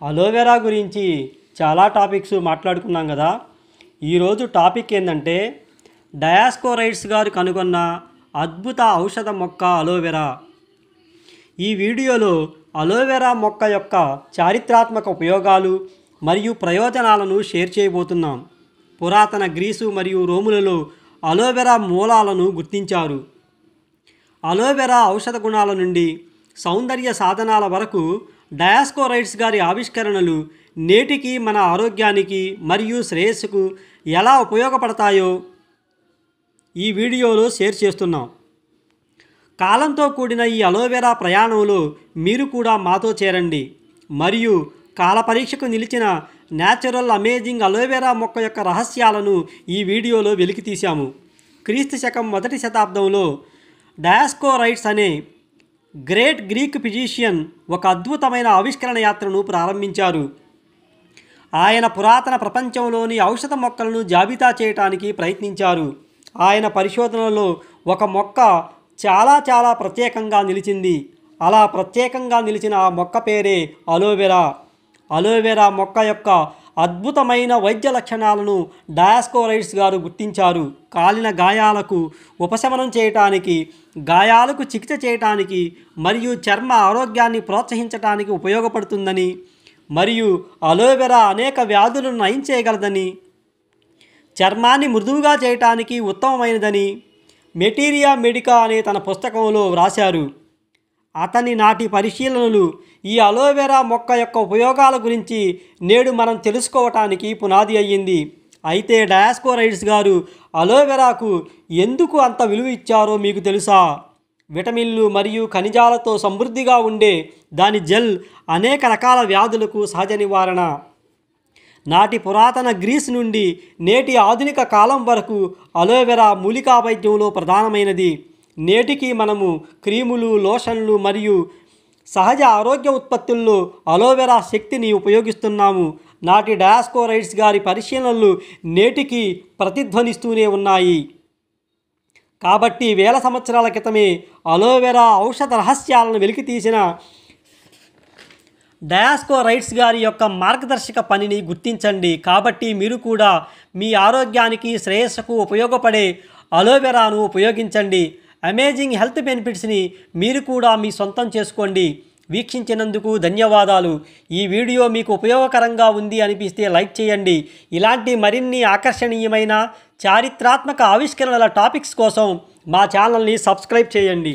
Aloe vera గురించి చాలా topics మాట్లాడుకున్నాం కదా. ఈరోజు టాపిక్ ఏంటంటే డయాస్కోరైడ్స్ గారు కనుగొన్న అద్భుత ఔషధ మొక్క అలోవెరా. ఈ వీడియోలో అలోవెరా మొక్క యొక్క చారిత్రాత్మక ఉపయోగాలు మరియు ప్రయోజనాలను షేర్ చేయబోతున్నాం. పురాతన గ్రీసు మరియు రోములలో అలోవెరా మూలాలను గుర్తించారు. అలోవెరా ఔషధ గుణాల నుండి సౌందర్య సాధనాల వరకు డయాస్కోరైడ్స్ గారి ఆవిష్కరణలు నేటికి మన ఆరోగ్యానికి మరియు శ్రేయస్సుకు ఎలా ఉపయోగపడతాయో ఈ వీడియోలో షేర్ చేస్తున్నాం. కాలంతో కూడిన ఈ అలోవెరా ప్రయాణంలో మీరు కూడా మాతో చేరండి మరియు కాల పరీక్షకు నిలిచిన న్యాచురల్ అమేజింగ్ అలోవెరా మొక్క యొక్క రహస్యాలను ఈ వీడియోలో వెలికి తీశాము. క్రీస్తు శకం 1వ శతాబ్దంలో డయాస్కోరైడ్స్ అనే గ్రేట్ గ్రీక్ ఫిజిషియన్ ఒక అద్భుతమైన ఆవిష్కరణ యాత్రను ప్రారంభించారు. ఆయన పురాతన ప్రపంచంలోని ఔషధ మొక్కలను జాబితా చేయడానికి ప్రయత్నించారు. ఆయన పరిశోధనలో ఒక మొక్క చాలా ప్రత్యేకంగా నిలిచింది. అలా ప్రత్యేకంగా నిలిచిన ఆ మొక్క పేరే అలోవెరా. అలోవెరా మొక్క యొక్క అద్భుతమైన వైద్య లక్షణాలను డయాస్కోరైడ్స్ గారు గుర్తించారు. కాలిన గాయాలకు ఉపశమనం చేయటానికి, గాయాలకు చికిత్స చేయటానికి మరియు చర్మ ఆరోగ్యాన్ని ప్రోత్సహించడానికి ఉపయోగపడుతుందని మరియు అలోవెరా అనేక వ్యాధులను నయం చేయగలదని, చర్మాన్ని మృదువుగా చేయటానికి ఉత్తమమైనదని మెటీరియా మెడికా అనే తన పుస్తకంలో వ్రాశారు. అతని నాటి పరిశీలనలు ఈ అలోవెరా మొక్క యొక్క ఉపయోగాల గురించి నేడు మనం తెలుసుకోవటానికి పునాది అయ్యింది. అయితే డయాస్కోరైడ్స్ గారు అలోవెరాకు ఎందుకు అంత విలువ ఇచ్చారో మీకు తెలుసా? విటమిన్లు మరియు ఖనిజాలతో సమృద్ధిగా ఉండే దాని జెల్ అనేక రకాల వ్యాధులకు సహజ నివారణ. నాటి పురాతన గ్రీస్ నుండి నేటి ఆధునిక కాలం వరకు అలోవెరా మూలికా వైద్యంలో ప్రధానమైనది. నేటికి మనము క్రీములు, లోషన్లు మరియు సహజ ఆరోగ్య ఉత్పత్తుల్లో అలోవెరా శక్తిని ఉపయోగిస్తున్నాము. నాటి డయాస్కోరైడ్స్ గారి పరిశీలనలు నేటికి ప్రతిధ్వనిస్తూనే ఉన్నాయి. కాబట్టి వేల సంవత్సరాల క్రితమే అలోవెరా ఔషధ రహస్యాలను వెలికితీసిన డయాస్కోరైడ్స్ గారి యొక్క మార్గదర్శక పనిని గుర్తించండి. కాబట్టి మీరు కూడా మీ ఆరోగ్యానికి, శ్రేయస్సుకు ఉపయోగపడే అలోవెరాను ఉపయోగించండి. అమేజింగ్ హెల్త్ బెనిఫిట్స్ని మీరు కూడా మీ సొంతం చేసుకోండి. వీక్షించినందుకు ధన్యవాదాలు. ఈ వీడియో మీకు ఉపయోగకరంగా ఉంది అనిపిస్తే లైక్ చేయండి. ఇలాంటి మరిన్ని ఆకర్షణీయమైన చారిత్రాత్మక ఆవిష్కరణల టాపిక్స్ కోసం మా ఛానల్ని సబ్స్క్రైబ్ చేయండి.